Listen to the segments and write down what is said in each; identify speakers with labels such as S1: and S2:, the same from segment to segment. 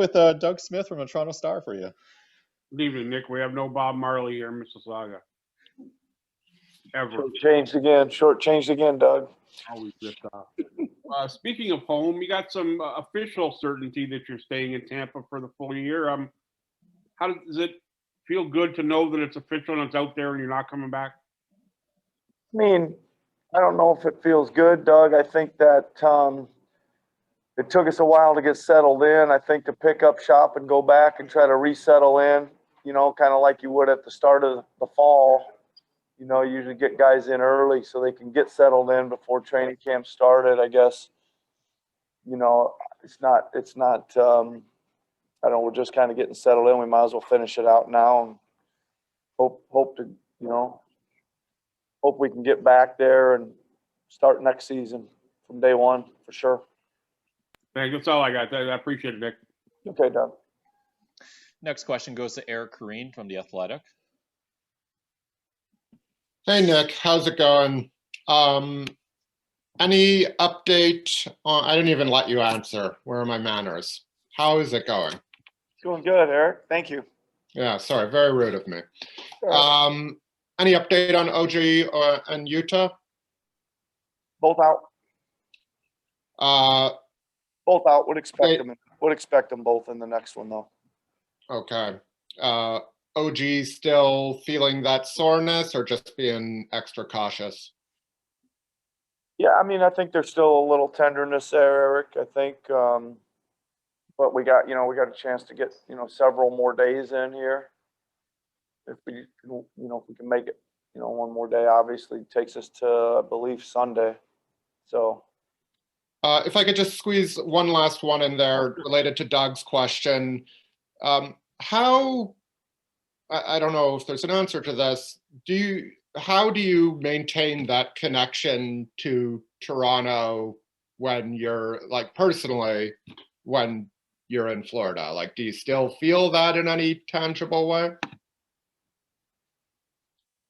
S1: with Doug Smith from the Toronto Star for you.
S2: Good evening, Nick. We have no Bob Marley here in Mississauga. Ever.
S3: Shortchanged again, Doug.
S2: Always ripped off. Speaking of home, you got some official certainty that you're staying in Tampa for the full year. How does it feel good to know that it's official and it's out there and you're not coming back?
S3: I mean, I don't know if it feels good, Doug. I think that it took us a while to get settled in. I think to pick up shop and go back and try to resettle in, kind of like you would at the start of the fall. You usually get guys in early so they can get settled in before training camp started. I guess, it's not, I don't know, we're just kind of getting settled in. We might as well finish it out now and hope we can get back there and start next season from day one for sure.
S2: Thanks. That's all I got. I appreciate it, Nick.
S3: Okay, Doug.
S1: Next question goes to Eric Kareen from The Athletic.
S4: Hey, Nick. How's it going? Any update on, I didn't even let you answer. Where are my manners? How is it going?
S3: Doing good, Eric. Thank you.
S4: Yeah, sorry. Very rude of me.
S3: Sure.
S4: Any update on OG and Yuta?
S3: Both out. Both out. Would expect them both in the next one, though.
S4: Okay. OG still feeling that soreness or just being extra cautious?
S3: Yeah, I mean, I think there's still a little tenderness there, Eric. I think, but we got a chance to get, several more days in here. If we can make it, one more day, obviously takes us to, I believe, Sunday. So.
S4: If I could just squeeze one last one in there related to Doug's question. How, I don't know if there's an answer to this. How do you maintain that connection to Toronto when you're, like, personally, when you're in Florida? Like, do you still feel that in any tangible way?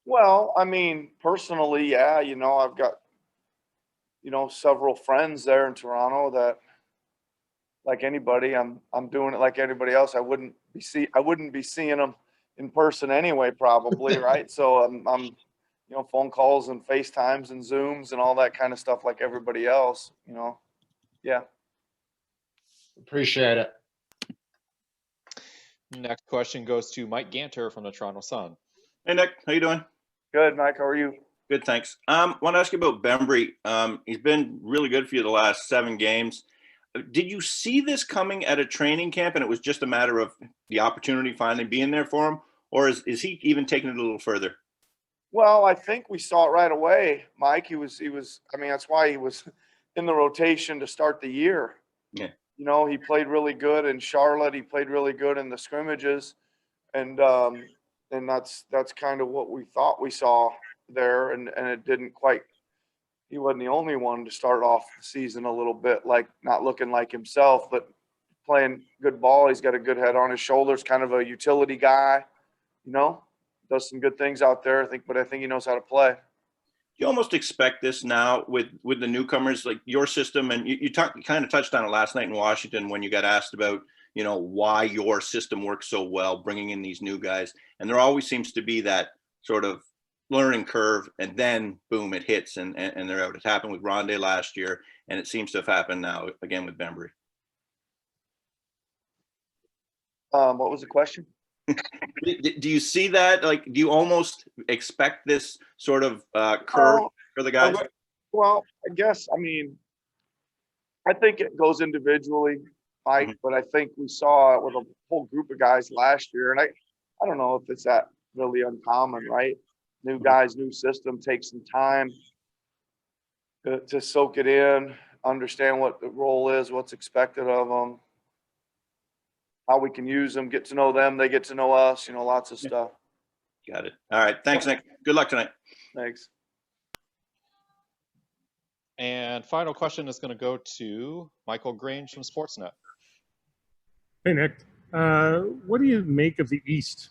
S3: Well, I mean, personally, yeah, I've got, several friends there in Toronto that, like anybody, I'm doing it like anybody else. I wouldn't be seeing them in person anyway, probably, right? So I'm phone calls and FaceTimes and Zooms and all that kind of stuff like everybody else, yeah.
S4: Appreciate it.
S1: Next question goes to Mike Ganter from the Toronto Sun.
S5: Hey, Nick. How you doing?
S3: Good, Mike. How are you?
S5: Good, thanks. Want to ask you about Bembry. He's been really good for you the last 7 games. Did you see this coming at a training camp and it was just a matter of the opportunity finally being there for him? Or is he even taking it a little further?
S3: Well, I think we saw it right away, Mike. He was, I mean, that's why he was in the rotation to start the year.
S5: Yeah.
S3: He played really good in Charlotte. He played really good in the scrimmages. And that's kind of what we thought we saw there. And it didn't quite, he wasn't the only one to start off the season a little bit, like not looking like himself, but playing good ball. He's got a good head on his shoulders, kind of a utility guy, does some good things out there, but I think he knows how to play.
S5: You almost expect this now with the newcomers, like your system, and you kind of touched on it last night in Washington when you got asked about, why your system works so well, bringing in these new guys. And there always seems to be that sort of learning curve, and then boom, it hits and they're out. It happened with Rondé last year, and it seems to have happened now again with Bembry.
S3: What was the question?
S5: Do you see that? Like, do you almost expect this sort of curve for the guys?
S3: Well, I guess, I mean, I think it goes individually, Mike,
S5: Mm-hmm.
S3: but I think we saw it with a whole group of guys last year. And I don't know if it's that really uncommon, right? New guys, new system, take some time to soak it in, understand what the role is, what's expected of them, how we can use them, get to know them, they get to know us, lots of stuff.
S5: Got it. All right. Thanks, Nick. Good luck tonight.
S3: Thanks.
S1: And final question is going to go to Michael Grange from Sportsnet.
S6: Hey, Nick. What do you make of the East?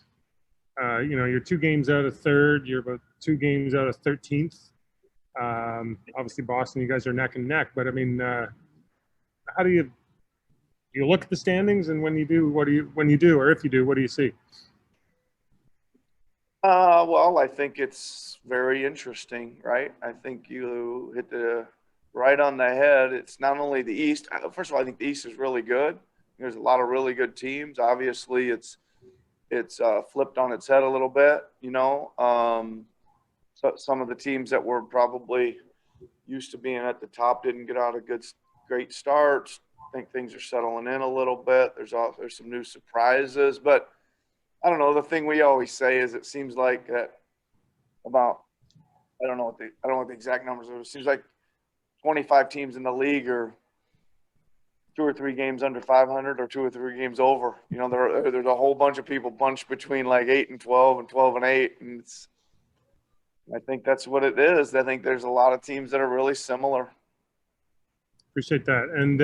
S6: You're 2 games out of 3rd. You're about 2 games out of 13th. Obviously, Boston, you guys are neck and neck. But, I mean, how do you you look at the standings, and when you do, or if you do, what do you see?
S3: Well, I think it's very interesting, right? I think you hit the right on the head. It's not only the East. First of all, I think the East is really good. There's a lot of really good teams. Obviously, it's flipped on its head a little bit, you know. So some of the teams that were probably used to being at the top didn't get out of great starts. I think things are settling in a little bit. There's some new surprises, but I don't know. The thing we always say is it seems like that about I don't know what the exact numbers are. It seems like 25 teams in the league are 2 or 3 games under 500 or 2 or 3 games over. You know, there's a whole bunch of people bunched between like 8 and 12 and 12 and 8, and I think that's what it is. I think there's a lot of teams that are really similar.
S6: Appreciate that. And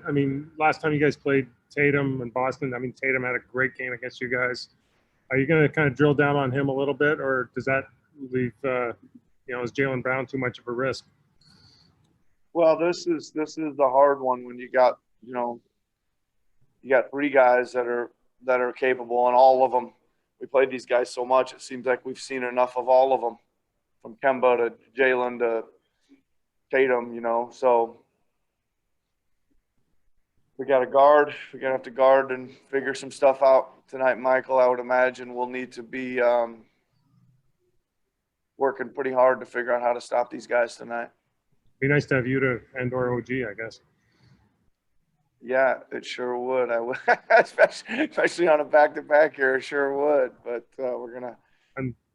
S6: I mean, last time you guys played Tatum in Boston, I mean, Tatum had a great game against you guys. Are you going to kind of drill down on him a little bit, or does that leave, is Jaylen Brown too much of a risk?
S3: Well, this is the hard one when you got 3 guys that are capable, and all of them. We played these guys so much, it seems like we've seen enough of all of them, from Kemba to Jaylen to Tatum, you know. So we got to guard. We're going to have to guard and figure some stuff out tonight, Michael. I would imagine we'll need to be working pretty hard to figure out how to stop these guys tonight.
S6: Be nice to have Yuta and or OG, I guess.
S3: Yeah, it sure would. I would, especially on a back-to-back here. It sure would. But we're gonna,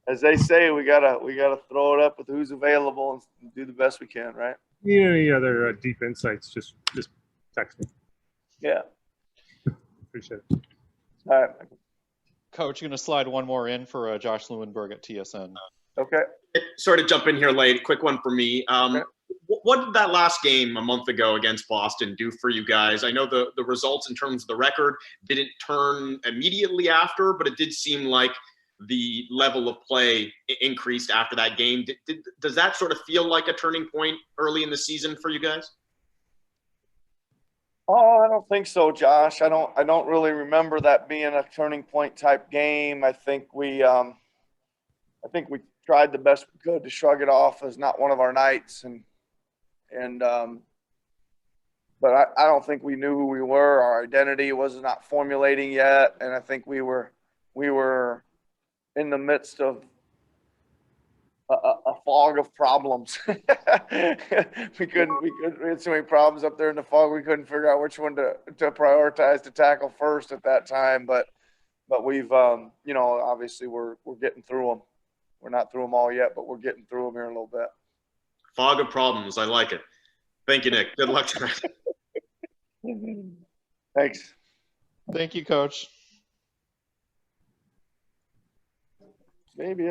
S3: as they say, we gotta throw it up with who's available and do the best we can, right?
S6: Need any other deep insights? Just text me.
S3: Yeah.
S6: Appreciate it.
S3: All right.
S1: Coach, you're going to slide one more in for Josh Lewinberg at TSN.
S3: Okay.
S7: Sorry to jump in here late. Quick one for me.
S3: Okay.
S7: What did that last game a month ago against Boston do for you guys? I know the results in terms of the record didn't turn immediately after, but it did seem like the level of play increased after that game. Does that sort of feel like a turning point early in the season for you guys?
S3: Oh, I don't think so, Josh. I don't really remember that being a turning point type game. I think we tried the best we could to shrug it off as not one of our nights, but I don't think we knew who we were. Our identity was not formulating yet, and I think we were in the midst of a fog of problems. we had so many problems up there in the fog. We couldn't figure out which one to prioritize to tackle first at that time. But we've obviously we're getting through them. We're not through them all yet, but we're getting through them here in a little bit.
S7: Fog of problems. I like it. Thank you, Nick. Good luck tonight.
S3: Thanks.
S1: Thank you, Coach.
S3: Maybe